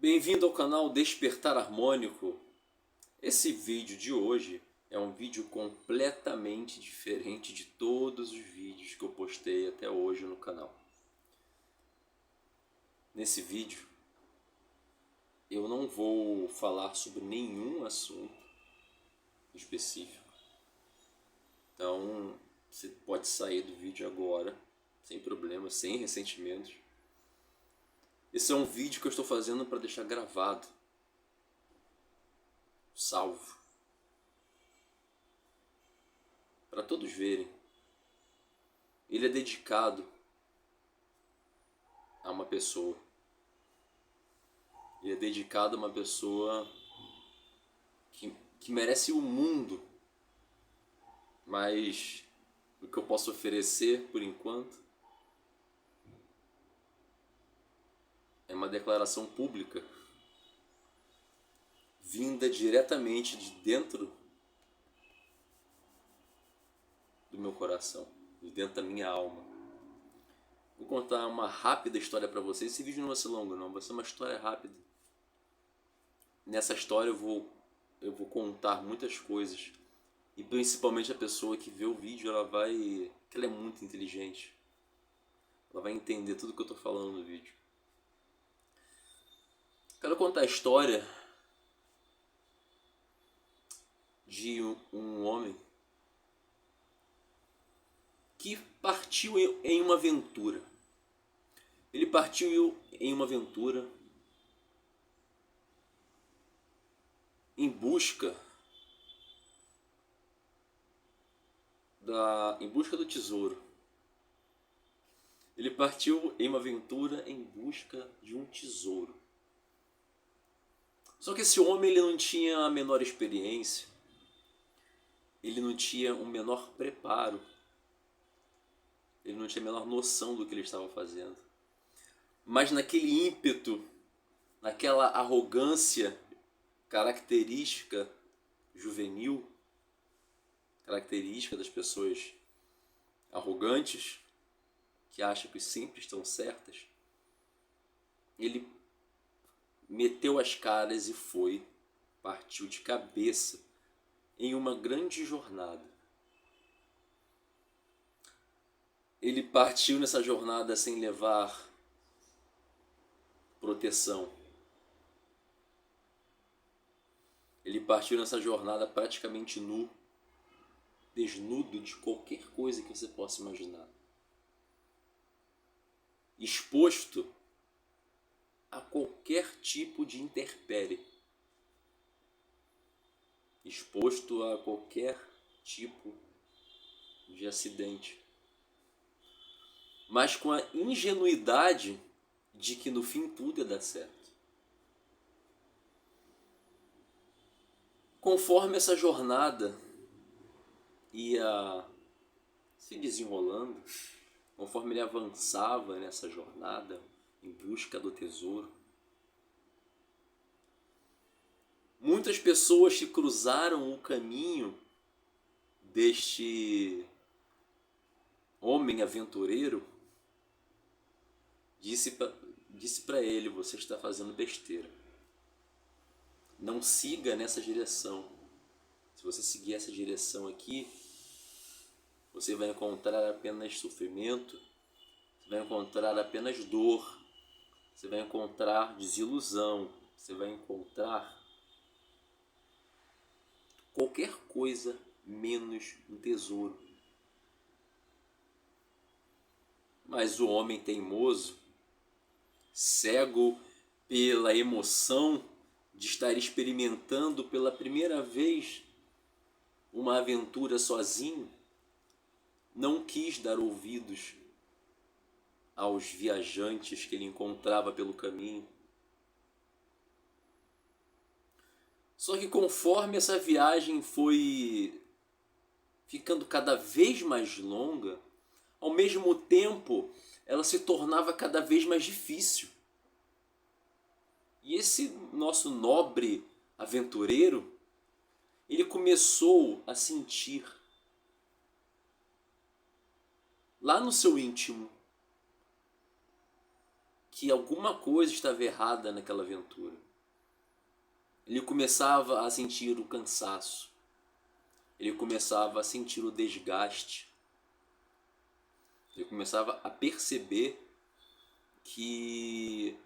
Bem-vindo ao canal Despertar Harmônico. Esse vídeo de hoje é um vídeo completamente diferente de todos os vídeos que eu postei até hoje no canal. Nesse vídeo eu não vou falar sobre nenhum assunto específico. Então você pode sair do vídeo agora, sem problema, sem ressentimentos. Esse é um vídeo que eu estou fazendo para deixar gravado, salvo, para todos verem. Ele é dedicado a uma pessoa. Ele é dedicado a uma pessoa que merece o mundo, mas o que eu posso oferecer por enquanto é uma declaração pública, vinda diretamente de dentro do meu coração, de dentro da minha alma. Vou contar uma rápida história para vocês. Esse vídeo não vai ser longo não, vai ser uma história rápida. Nessa história eu vou contar muitas coisas. E principalmente a pessoa que vê o vídeo, ela é muito inteligente. Ela vai entender tudo que eu estou falando no vídeo. Quero contar a história de um homem que partiu em uma aventura. Ele partiu em uma aventura em busca do tesouro. Ele partiu em uma aventura em busca de um tesouro. Só que esse homem ele não tinha a menor experiência, ele não tinha o menor preparo, ele não tinha a menor noção do que ele estava fazendo. Mas naquele ímpeto, naquela arrogância característica juvenil, característica das pessoas arrogantes, que acham que sempre estão certas, ele meteu as caras e partiu de cabeça em uma grande jornada. Ele partiu nessa jornada sem levar proteção. Ele partiu nessa jornada praticamente nu, desnudo de qualquer coisa que você possa imaginar. Exposto a qualquer tipo de intempérie. Exposto a qualquer tipo de acidente. Mas com a ingenuidade de que no fim tudo ia dar certo. Conforme essa jornada ia se desenrolando, conforme ele avançava nessa jornada em busca do tesouro, muitas pessoas que cruzaram o caminho deste homem aventureiro disse para ele: você está fazendo besteira. Não siga nessa direção. Se você seguir essa direção aqui, você vai encontrar apenas sofrimento, você vai encontrar apenas dor, você vai encontrar desilusão, você vai encontrar qualquer coisa menos um tesouro. Mas o homem teimoso, cego pela emoção de estar experimentando pela primeira vez uma aventura sozinho, não quis dar ouvidos aos viajantes que ele encontrava pelo caminho. Só que conforme essa viagem foi ficando cada vez mais longa, ao mesmo tempo ela se tornava cada vez mais difícil. E esse nosso nobre aventureiro, ele começou a sentir lá no seu íntimo que alguma coisa estava errada naquela aventura. Ele começava a sentir o cansaço. Ele começava a sentir o desgaste. Ele começava a perceber que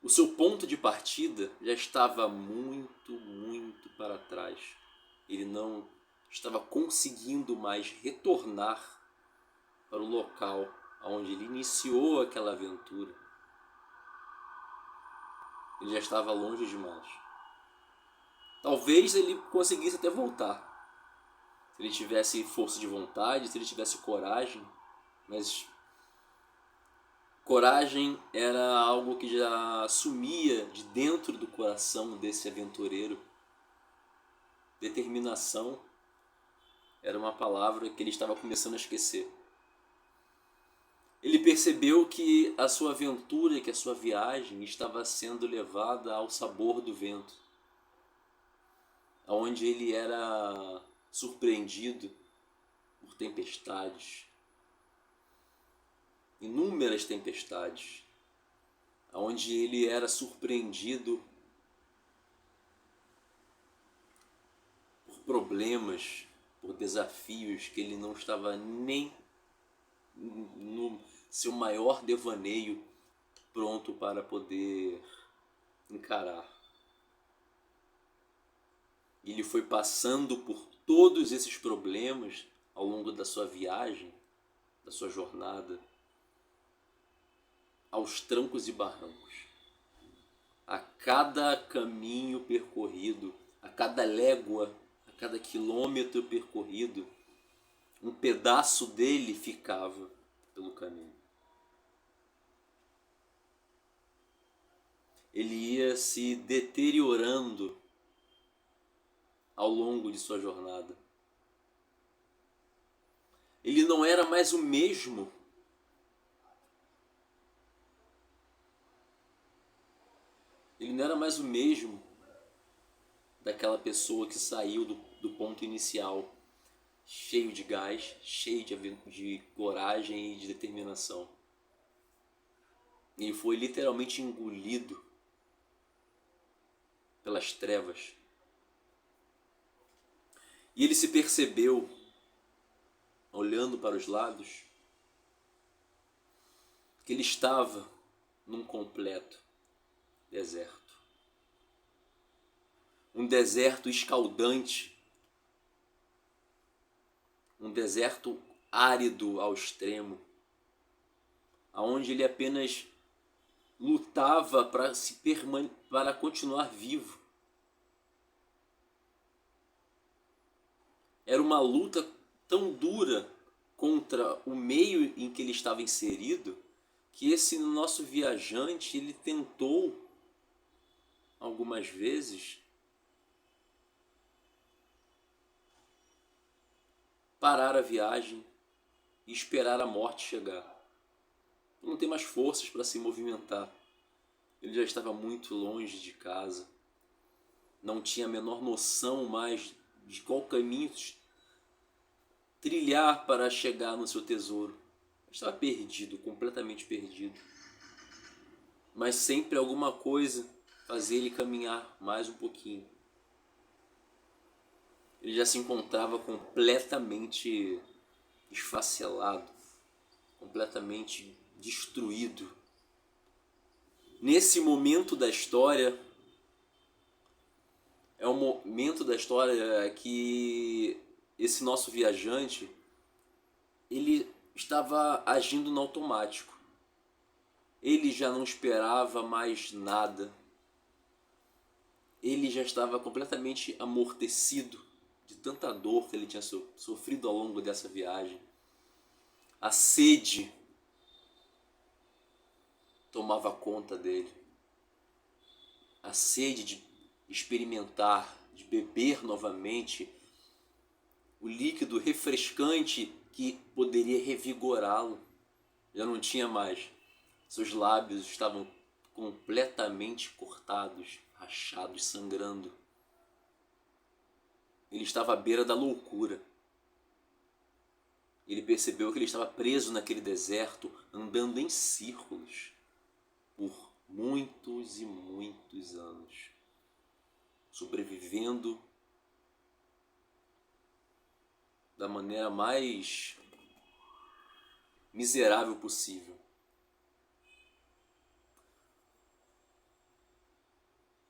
o seu ponto de partida já estava muito, muito para trás. Ele não estava conseguindo mais retornar para o local onde ele iniciou aquela aventura. Ele já estava longe demais. Talvez ele conseguisse até voltar, se ele tivesse força de vontade, se ele tivesse coragem, mas coragem era algo que já sumia de dentro do coração desse aventureiro. Determinação era uma palavra que ele estava começando a esquecer. Ele percebeu que a sua aventura, que a sua viagem estava sendo levada ao sabor do vento, onde ele era surpreendido por tempestades, inúmeras tempestades, onde ele era surpreendido por problemas, por desafios que ele não estava nem no seu maior devaneio pronto para poder encarar. Ele foi passando por todos esses problemas ao longo da sua viagem, da sua jornada, aos trancos e barrancos. A cada caminho percorrido, a cada légua, a cada quilômetro percorrido, um pedaço dele ficava pelo caminho. Ele ia se deteriorando ao longo de sua jornada. Ele não era mais o mesmo. Ele não era mais o mesmo daquela pessoa que saiu do ponto inicial, cheio de gás, cheio de coragem e de determinação. Ele foi literalmente engolido pelas trevas. E ele se percebeu, olhando para os lados, que ele estava num completo deserto. Um deserto escaldante, um deserto árido ao extremo, aonde ele apenas lutava para continuar vivo. Era uma luta tão dura contra o meio em que ele estava inserido, que esse nosso viajante, ele tentou algumas vezes parar a viagem e esperar a morte chegar. Ele não tem mais forças para se movimentar. Ele já estava muito longe de casa. Não tinha a menor noção mais de qual caminho trilhar para chegar no seu tesouro. Ele estava perdido, completamente perdido. Mas sempre alguma coisa fazia ele caminhar mais um pouquinho. Ele já se encontrava completamente esfacelado, completamente destruído. Nesse momento da história, é um momento da história que esse nosso viajante, ele estava agindo no automático. Ele já não esperava mais nada. Ele já estava completamente amortecido de tanta dor que ele tinha sofrido ao longo dessa viagem. A sede tomava conta dele. A sede de experimentar, de beber novamente o líquido refrescante que poderia revigorá-lo. Já não tinha mais. Seus lábios estavam completamente cortados, rachados, sangrando. Ele estava à beira da loucura. Ele percebeu que ele estava preso naquele deserto, andando em círculos, por muitos e muitos anos, sobrevivendo da maneira mais miserável possível.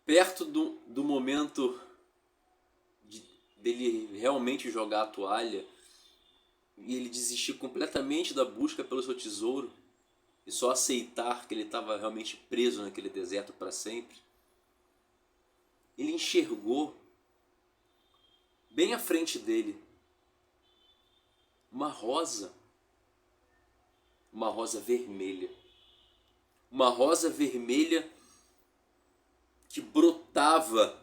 Perto do momento dele realmente jogar a toalha e ele desistir completamente da busca pelo seu tesouro e só aceitar que ele estava realmente preso naquele deserto para sempre, ele enxergou bem à frente dele uma rosa vermelha. Uma rosa vermelha que brotava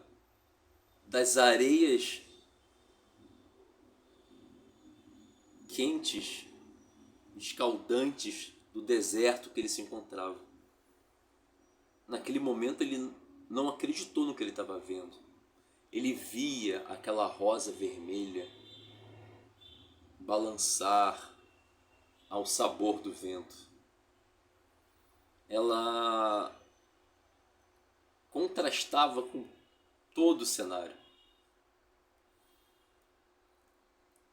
das areias quentes, escaldantes do deserto que ele se encontrava. Naquele momento ele não acreditou no que ele estava vendo. Ele via aquela rosa vermelha balançar ao sabor do vento. Ela contrastava com todo o cenário.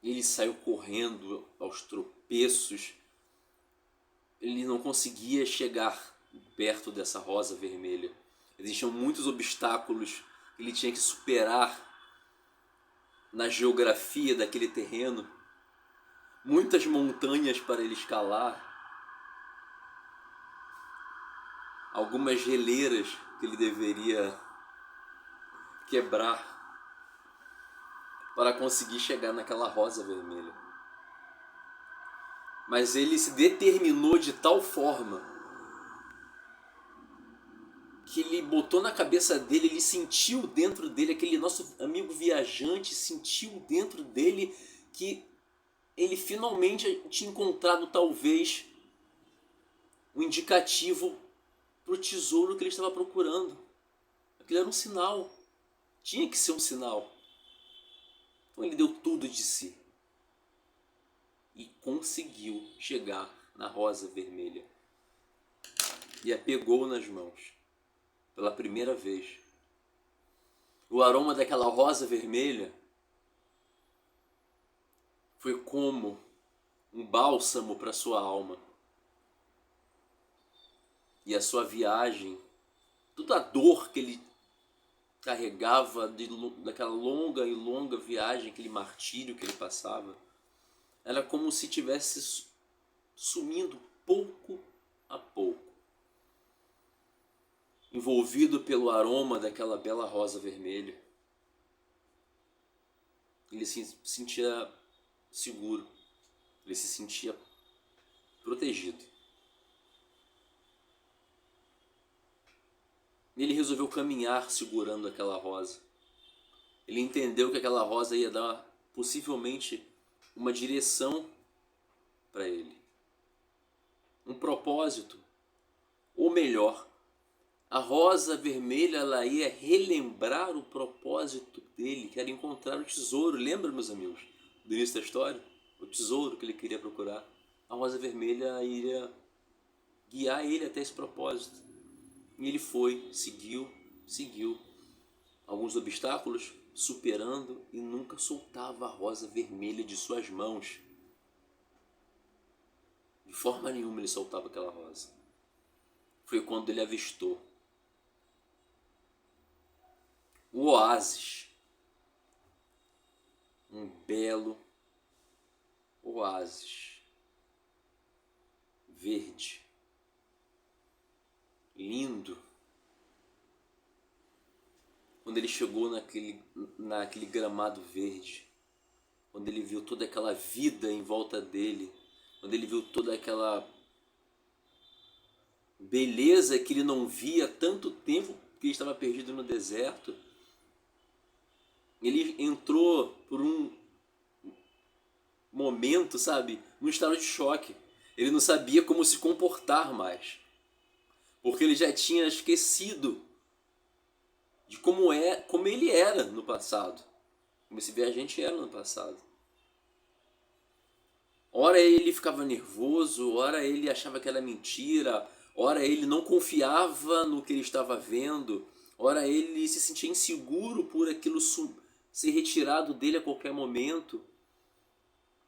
Ele saiu correndo aos tropeços. Ele não conseguia chegar perto dessa rosa vermelha. Existiam muitos obstáculos que ele tinha que superar na geografia daquele terreno. Muitas montanhas para ele escalar. Algumas geleiras que ele deveria quebrar para conseguir chegar naquela rosa vermelha. Mas ele se determinou de tal forma que ele botou na cabeça dele, ele sentiu dentro dele, aquele nosso amigo viajante sentiu dentro dele que ele finalmente tinha encontrado talvez um indicativo para o tesouro que ele estava procurando. Aquilo era um sinal. Tinha que ser um sinal. Então ele deu tudo de si. E conseguiu chegar na rosa vermelha. E a pegou nas mãos. Pela primeira vez. O aroma daquela rosa vermelha foi como um bálsamo para sua alma. E a sua viagem, toda a dor que ele carregava daquela longa e longa viagem, aquele martírio que ele passava, era como se tivesse sumindo pouco a pouco. Envolvido pelo aroma daquela bela rosa vermelha. Ele se sentia seguro. Ele se sentia protegido. Ele resolveu caminhar segurando aquela rosa. Ele entendeu que aquela rosa ia dar possivelmente uma direção para ele. Um propósito. Ou melhor, a rosa vermelha ela ia relembrar o propósito dele, que era encontrar o tesouro. Lembra, meus amigos, do início da história? O tesouro que ele queria procurar. A rosa vermelha iria guiar ele até esse propósito. E ele foi, seguiu. Alguns obstáculos, superando e nunca soltava a rosa vermelha de suas mãos. De forma nenhuma ele soltava aquela rosa. Foi quando ele avistou o oásis. Um belo oásis verde. Lindo. Quando ele chegou naquele gramado verde, quando ele viu toda aquela vida em volta dele, quando ele viu toda aquela beleza que ele não via há tanto tempo que ele estava perdido no deserto, ele entrou por um momento, sabe, num estado de choque. Ele não sabia como se comportar mais. Porque ele já tinha esquecido de como ele era no passado. Como esse viajante era no passado. Ora ele ficava nervoso, ora ele achava que era mentira, Ora ele não confiava no que ele estava vendo, ora ele se sentia inseguro por aquilo ser retirado dele a qualquer momento,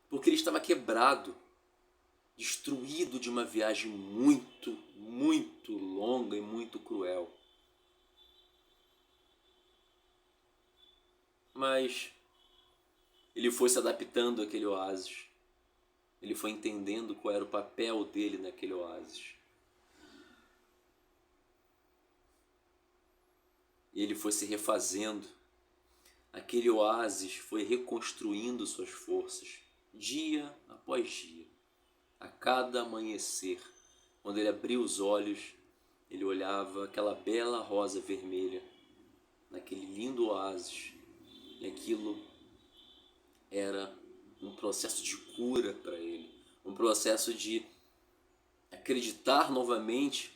porque ele estava quebrado, destruído de uma viagem muito, muito longa e muito cruel. Mas ele foi se adaptando àquele oásis. Ele foi entendendo qual era o papel dele naquele oásis. E ele foi se refazendo. Aquele oásis foi reconstruindo suas forças, dia após dia. A cada amanhecer, quando ele abria os olhos, ele olhava aquela bela rosa vermelha, naquele lindo oásis. E aquilo era um processo de cura para ele, um processo de acreditar novamente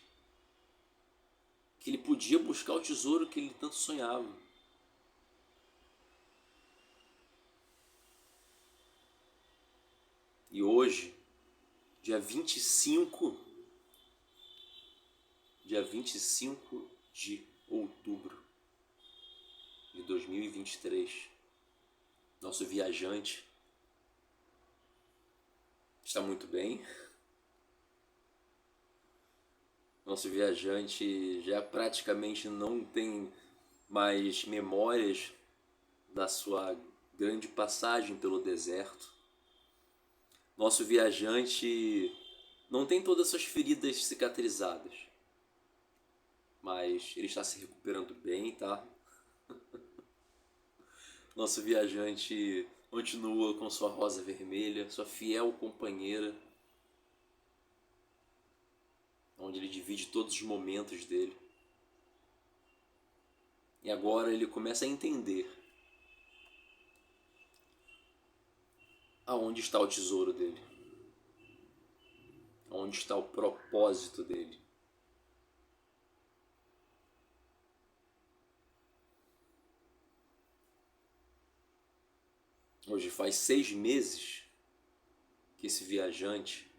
que ele podia buscar o tesouro que ele tanto sonhava. E hoje, dia 25 de outubro de 2023, nosso viajante está muito bem. Nosso viajante já praticamente não tem mais memórias da sua grande passagem pelo deserto. Nosso viajante não tem todas as suas feridas cicatrizadas, mas ele está se recuperando bem, tá? Nosso viajante continua com sua rosa vermelha, sua fiel companheira, onde ele divide todos os momentos dele. E agora ele começa a entender aonde está o tesouro dele, aonde está o propósito dele. Hoje faz 6 meses que esse viajante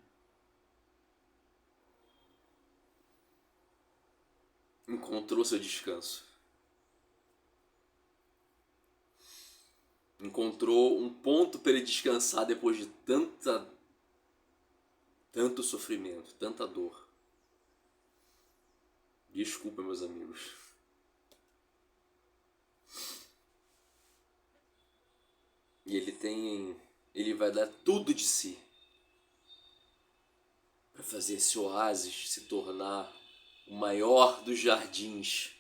encontrou seu descanso. Encontrou um ponto para ele descansar depois de tanto sofrimento, tanta dor. Desculpa, meus amigos. E ele vai dar tudo de si para fazer esse oásis se tornar o maior dos jardins,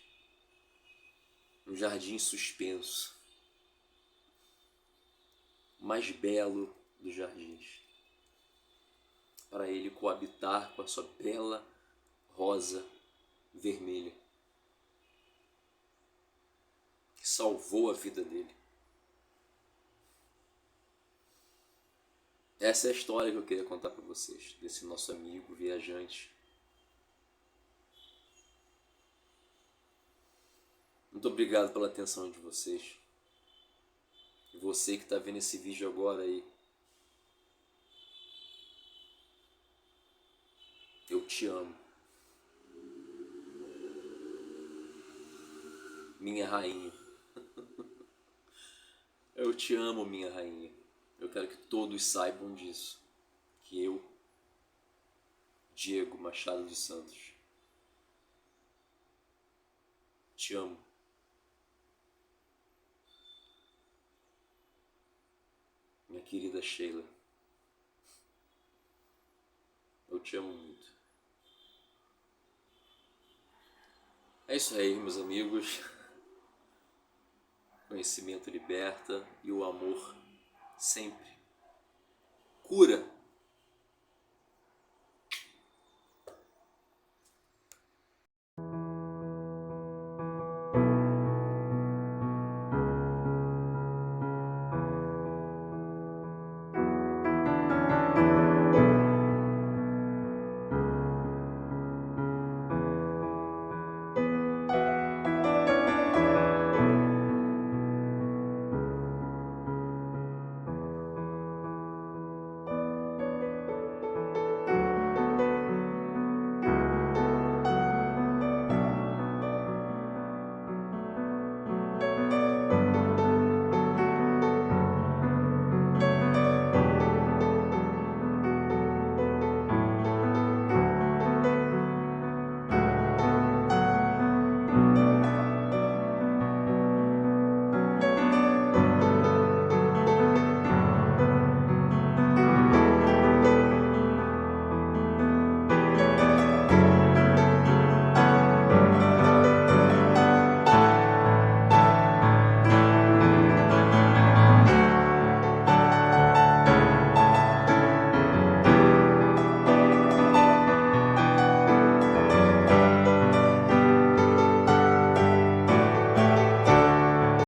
um jardim suspenso, o mais belo dos jardins, para ele coabitar com a sua bela rosa vermelha, que salvou a vida dele. Essa é a história que eu queria contar para vocês, desse nosso amigo viajante. Muito obrigado pela atenção de vocês. E você que está vendo esse vídeo agora aí, eu te amo. Minha rainha. Eu te amo, minha rainha. Eu quero que todos saibam disso. Que eu, Diego Machado dos Santos, te amo. Minha querida Sheila, eu te amo muito. É isso aí, meus amigos. Conhecimento liberta e o amor sempre cura.